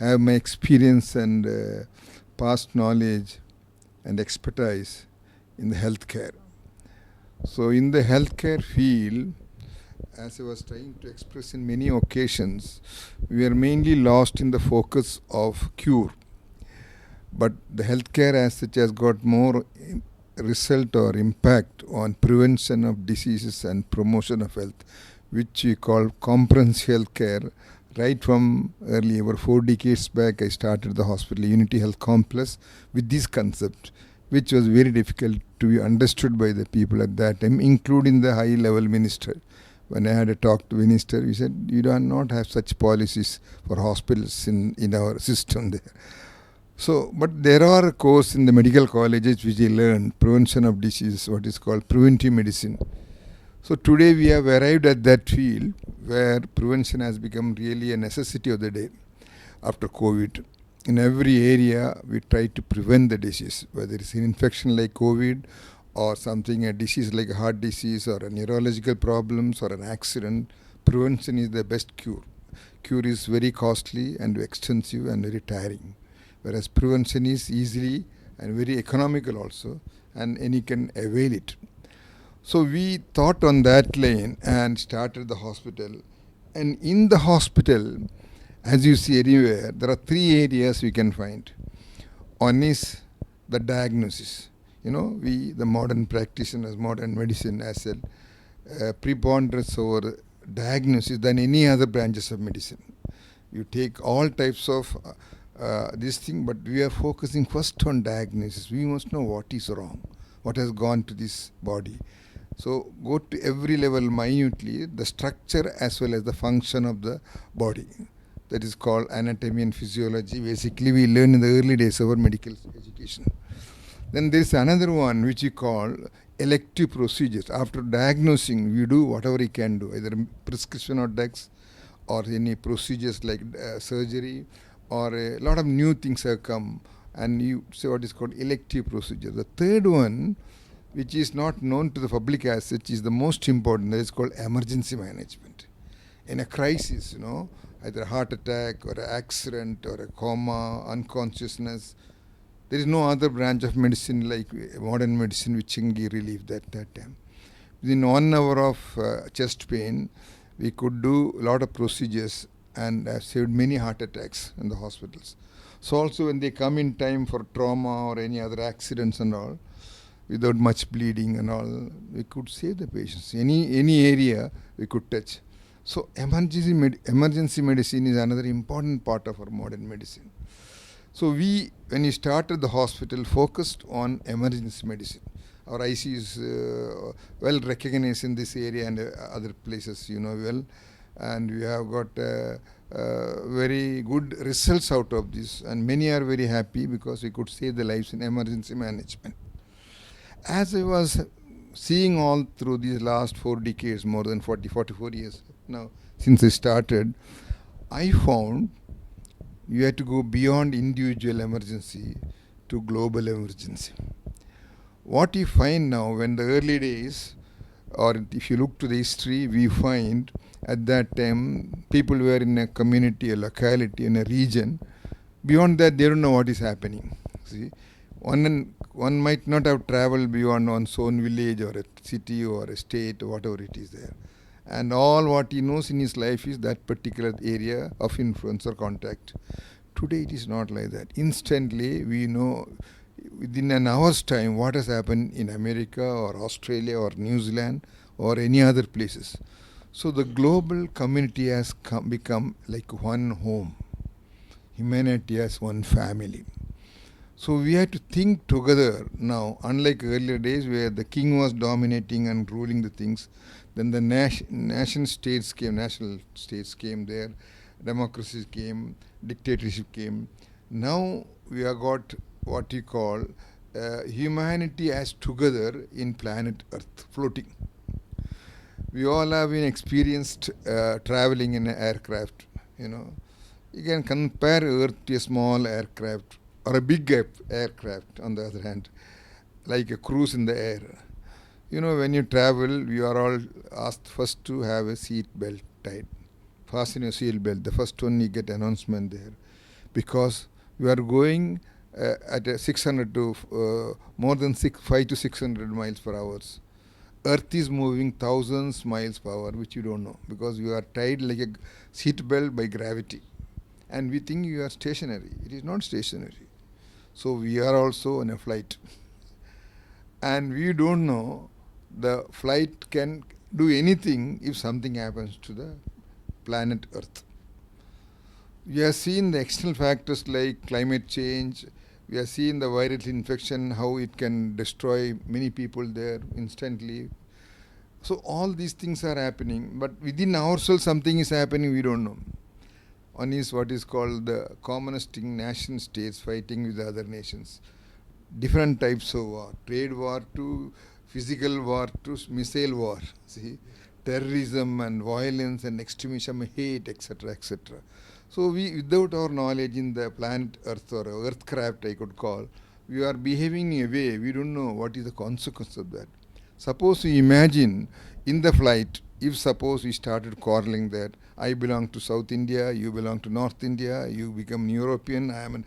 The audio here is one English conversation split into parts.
have my experience and past knowledge and expertise in the healthcare. So in the healthcare field, as I was trying to express in many occasions, we are mainly lost in the focus of cure. But the healthcare as such has got more result or impact on prevention of diseases and promotion of health, which we call comprehensive healthcare. Right from early, over 4 decades back, I started the hospital Unity Health Complex with this concept, which was very difficult to be understood by the people at that time, including the high-level minister. When I had a talk to minister, we said, you do not have such policies for hospitals in our system there. So, but there are a course in the medical colleges which I learned, prevention of disease, what is called preventive medicine. So today we have arrived at that field where prevention has become really a necessity of the day after COVID. In every area, we try to prevent the disease, whether it's an infection like COVID or something, a disease like a heart disease or a neurological problems or an accident. Prevention is the best cure. Cure is very costly and extensive and very tiring, whereas prevention is easily and very economical also, and any can avail it. So we thought on that lane and started the hospital. And in the hospital, as you see anywhere, there are 3 areas we can find. One is the diagnosis. We, the modern practitioners, modern medicine has a preponderance over diagnosis than any other branches of medicine. You take all types of this thing, but we are focusing first on diagnosis. We must know what is wrong, what has gone to this body. So go to every level minutely, the structure as well as the function of the body. That is called anatomy and physiology. Basically, we learn in the early days of our medical education. Then there is another one which we call elective procedures. After diagnosing, we do whatever we can do, either prescription or drugs or any procedures like surgery, or a lot of new things have come, and you say what is called elective procedure. The third one, which is not known to the public as such, is the most important. That is called emergency management. In a crisis, either a heart attack or an accident or a coma, unconsciousness, there is no other branch of medicine like modern medicine which can give relief that time. Within 1 hour of chest pain, we could do a lot of procedures and have saved many heart attacks in the hospitals. So also when they come in time for trauma or any other accidents and all, without much bleeding and all, we could save the patients. Any area we could touch. So emergency medicine is another important part of our modern medicine. So we, when we started the hospital, focused on emergency medicine. Our IC is well recognized in this area and other places, well. And we have got very good results out of this. And many are very happy because we could save the lives in emergency management. As I was seeing all through these last 4 decades, more than 44 years now since I started, I found you had to go beyond individual emergency to global emergency. What you find now, when the early days, or if you look to the history, we find at that time people were in a community, a locality, in a region. Beyond that, they don't know what is happening. See, one might not have traveled beyond one's own village or a city or a state or whatever it is there. And all what he knows in his life is that particular area of influence or contact. Today it is not like that. Instantly we know within an hour's time what has happened in America or Australia or New Zealand or any other places. So the global community has become like one home. Humanity as one family. So we have to think together now, unlike earlier days where the king was dominating and ruling the things. Then the national states came there, democracy came, dictatorship came. Now we have got what you call humanity as together in planet Earth, floating. We all have been experienced traveling in an aircraft, You can compare Earth to a small aircraft or a big aircraft on the other hand, like a cruise in the air. When you travel, we are all asked first to have a seat belt tied. Fasten your seat belt. The first one you get announcement there. because we are going at a 600 to more than 5 to 600 miles per hour. Earth is moving thousands miles per hour, which you don't know, because you are tied like a seat belt by gravity. And we think you are stationary. It is not stationary. So we are also on a flight. And we don't know the flight can do anything if something happens to the planet Earth. We have seen the external factors like climate change. We have seen the viral infection, how it can destroy many people there instantly. So all these things are happening, but within ourselves something is happening, we don't know. One is what is called the communist nation states fighting with other nations. Different types of war, trade war to physical war to missile war. See, terrorism and violence and extremism, hate, etc., etc. So we, without our knowledge in the planet Earth or Earthcraft, I could call, we are behaving in a way we don't know what is the consequence of that. Suppose we imagine in the flight, if suppose we started quarreling that I belong to South India, you belong to North India, you become European, I am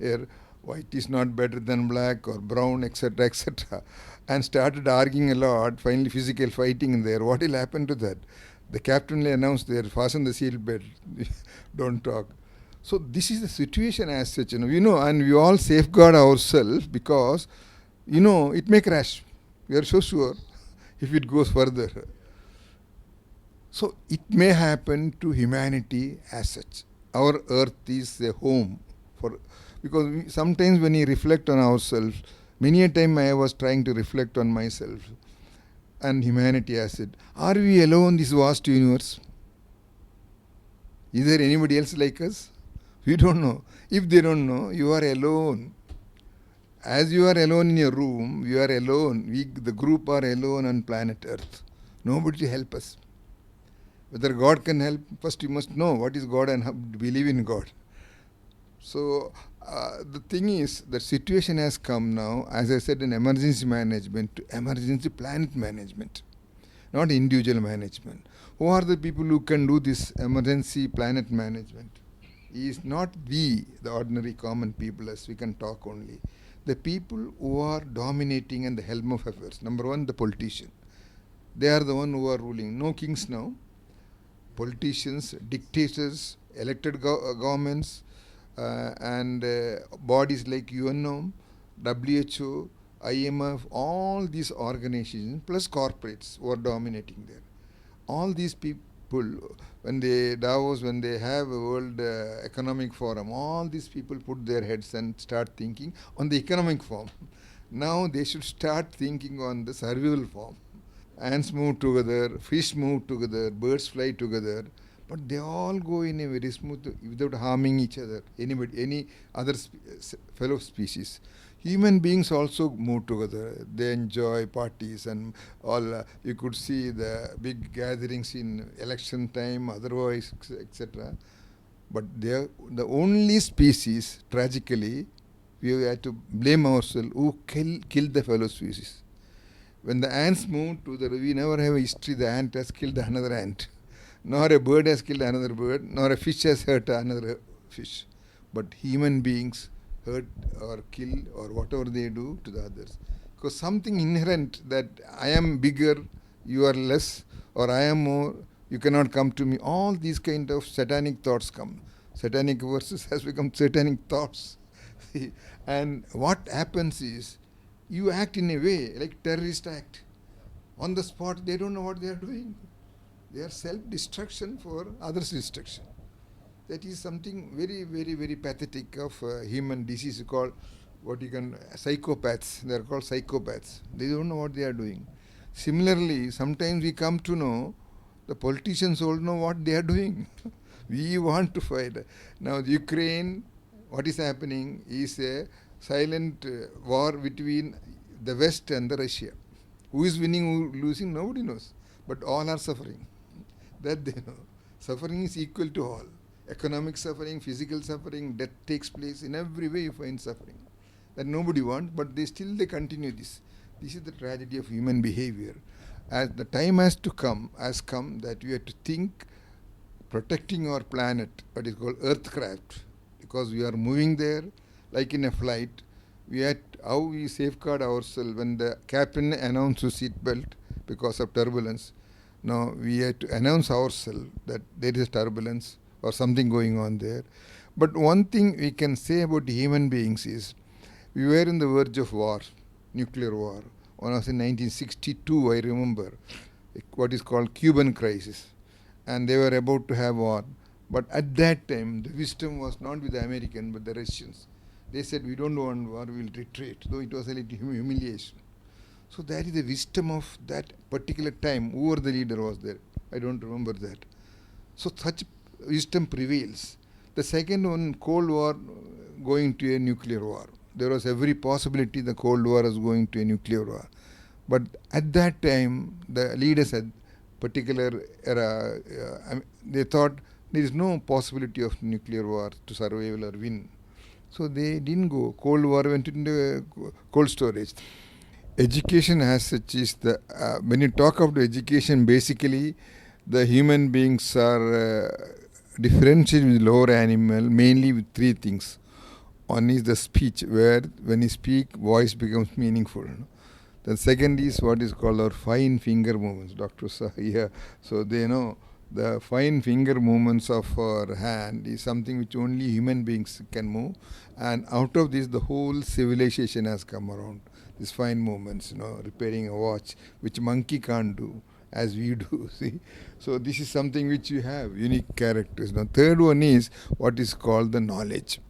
here, white is not better than black or brown, etc., etc., and started arguing a lot, finally physical fighting in there, what will happen to that? The captain will announce there, fasten the seat belt, don't talk. So this is the situation as such, and we all safeguard ourselves because, it may crash. We are so sure if it goes further. So it may happen to humanity as such. Our earth is a home for, because sometimes when we reflect on ourselves, many a time I was trying to reflect on myself and humanity as it. Are we alone in this vast universe? Is there anybody else like us? We don't know. If they don't know, you are alone. As you are alone in your room, you are alone. We, the group, are alone on planet Earth. Nobody to help us. Whether God can help, first you must know what is God and believe in God. So the thing is, the situation has come now, as I said, in emergency management to emergency planet management, not individual management. Who are the people who can do this emergency planet management? Is not we, the ordinary common people, as we can talk only. The people who are dominating and the helm of affairs. Number one, the politician. They are the one who are ruling. No kings now. Politicians, dictators, elected governments, and bodies like UNO, WHO, IMF, all these organizations, plus corporates who are dominating there. All these people, when they Davos, when they have a World Economic Forum, all these people put their heads and start thinking on the economic form. Now they should start thinking on the survival form. Ants move together, fish move together, birds fly together, but they all go in a very smooth, without harming each other, any other fellow species. Human beings also move together. They enjoy parties and all. You could see the big gatherings in election time, otherwise, etc. But they are the only species, tragically, we have to blame ourselves, who killed the fellow species. When the ants move to the, we never have a history the ant has killed another ant. Nor a bird has killed another bird, nor a fish has hurt another fish. But human beings hurt or kill or whatever they do to the others. Because something inherent that I am bigger, you are less, or I am more, you cannot come to me. All these kind of satanic thoughts come. Satanic verses has become satanic thoughts. And what happens is, you act in a way like terrorist act. On the spot, they don't know what they are doing. They are self-destruction for others' destruction. That is something very, very, very pathetic of human disease called what you can, psychopaths. They are called psychopaths. They don't know what they are doing. Similarly, sometimes we come to know the politicians all know what they are doing. We want to fight. Now, the Ukraine, what is happening is a silent war between the West and the Russia. Who is winning, who losing, nobody knows. But all are suffering. That they know. Suffering is equal to all. Economic suffering, physical suffering, death takes place. In every way you find suffering. That nobody wants, but they continue this. This is the tragedy of human behavior. As the time has come that we have to think protecting our planet, what is called Earthcraft, because we are moving there like in a flight. We had how we safeguard ourselves when the captain announces seat belt because of turbulence. Now we had to announce ourselves that there is turbulence or something going on there. But one thing we can say about human beings is we were in the verge of war, nuclear war. When I was in 1962, I remember what is called Cuban crisis, and they were about to have war. But at that time, the wisdom was not with the Americans but the Russians. They said, we don't want war, we will retreat, though it was a little humiliation. So that is the wisdom of that particular time. Whoever the leader was there, I don't remember that. So such wisdom prevails. The second one, Cold War going to a nuclear war. There was every possibility the Cold War was going to a nuclear war. But at that time, the leaders had particular era, they thought there is no possibility of nuclear war to survival or win. So they didn't go. Cold War went into cold storage. Education as such is the, when you talk about education, basically the human beings are differentiated with lower animal mainly with three things. One is the speech, where when you speak, voice becomes meaningful. The second is what is called our fine finger movements. Doctors are here, so they know the fine finger movements of our hand is something which only human beings can move. And out of this, the whole civilization has come around. These fine movements, repairing a watch, which monkey can't do, as we do, see. So this is something which you have, unique characters. Now, third one is what is called the knowledge.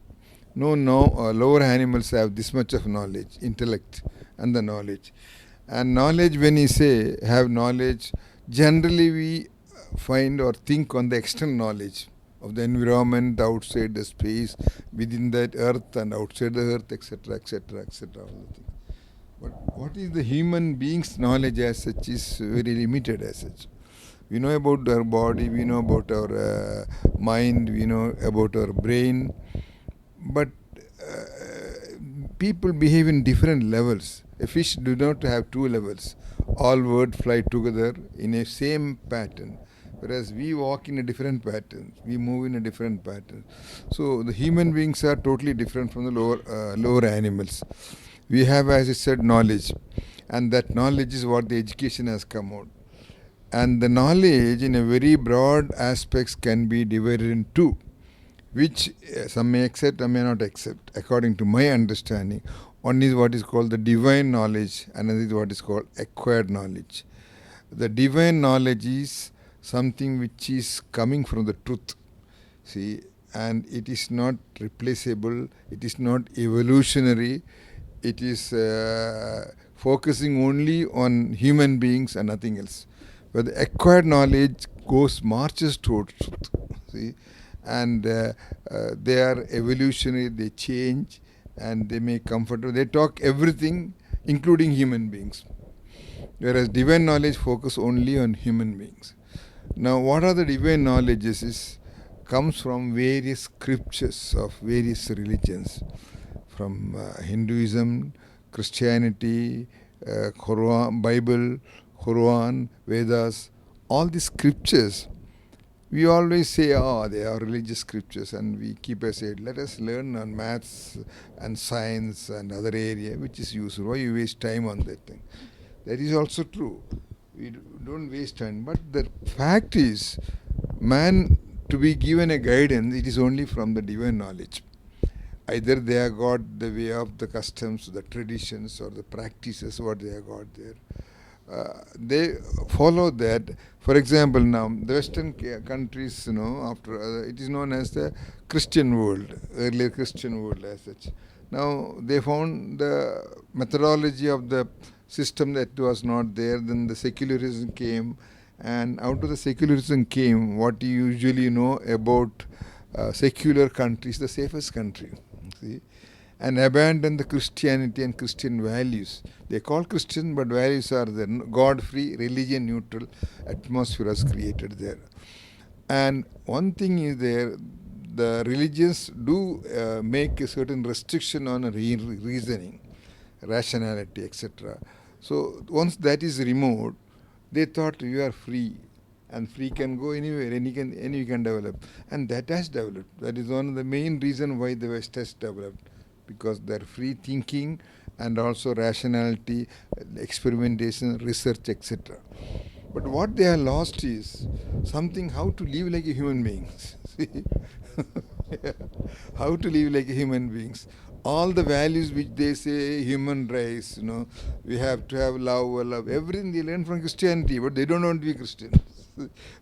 Lower animals have this much of knowledge, intellect and the knowledge. And knowledge, when you say have knowledge, generally we find or think on the external knowledge of the environment, outside the space, within that earth and outside the earth, etc., etc., etc. But what is the human being's knowledge as such is very limited as such. We know about our body, we know about our mind, we know about our brain, but people behave in different levels. A fish do not have two levels. All words fly together in a same pattern, whereas we walk in a different pattern. We move in a different pattern. So the human beings are totally different from the lower animals. We have, as I said, knowledge, and that knowledge is what the education has come out. And the knowledge in a very broad aspects can be divided in two, which some may accept or may not accept, according to my understanding. One is what is called the divine knowledge, another is what is called acquired knowledge. The divine knowledge is something which is coming from the truth, see, and it is not replaceable, it is not evolutionary, it is focusing only on human beings and nothing else. But the acquired knowledge marches towards truth, see, and they are evolutionary, they change, and they make comfortable. They talk everything, including human beings. Whereas divine knowledge focus only on human beings. Now, what are the divine knowledges? Is comes from various scriptures of various religions, from Hinduism, Christianity, Quran, Bible, Quran, Vedas. All these scriptures, we always say, they are religious scriptures, and we keep aside. Let us learn on maths and science and other area, which is useful. Why you waste time on that thing? That is also true. We don't waste time. But the fact is, man to be given a guidance, it is only from the divine knowledge. Either they have got the way of the customs, the traditions, or the practices, what they have got there. They follow that. For example, now the Western countries, after it is known as the Christian world, earlier Christian world as such. Now they found the methodology of the system that was not there. Then the secularism came, and out of the secularism came what you usually know about secular countries, the safest country, see, and abandon the Christianity and Christian values. They call Christian, but values are the God-free, religion-neutral atmosphere was created there. And one thing is there, the religions do make a certain restriction on reasoning, rationality, etc. So once that is removed, they thought you are free. and free can go anywhere, any can develop, and that has developed. That is one of the main reason why the West has developed, because their free thinking and also rationality, experimentation, research, etc. But what they have lost is something how to live like a human beings. See? Yeah. How to live like a human beings. All the values which they say human rights, we have to have love, everything they learn from Christianity, but they don't want to be Christians.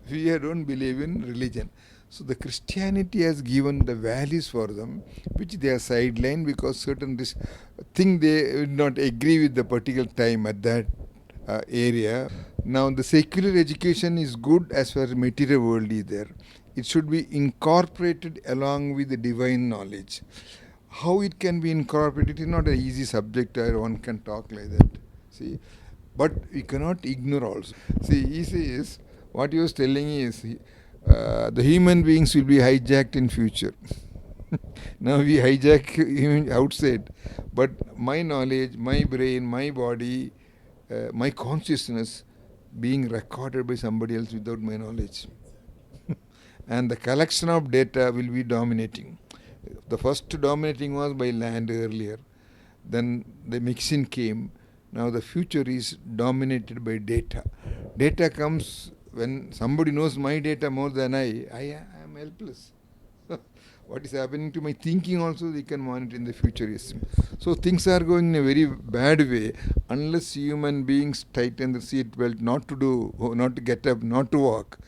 We don't believe in religion. So the Christianity has given the values for them, which they are sidelined because certain thing they would not agree with the particular time at that area. Now the secular education is good as far as material world is there. It should be incorporated along with the divine knowledge. How it can be incorporated is not an easy subject, one can talk like that. See, but we cannot ignore also. See, he says, what he was telling is, the human beings will be hijacked in future. Now we hijack outside, but my knowledge, my brain, my body, my consciousness being recorded by somebody else without my knowledge. And the collection of data will be dominating. The first dominating was by land earlier. Then the mixing came. Now the future is dominated by data. Data comes when somebody knows my data more than I am helpless. What is happening to my thinking also they can monitor in the futurism. So things are going in a very bad way unless human beings tighten the seat belt, not to get up, not to walk.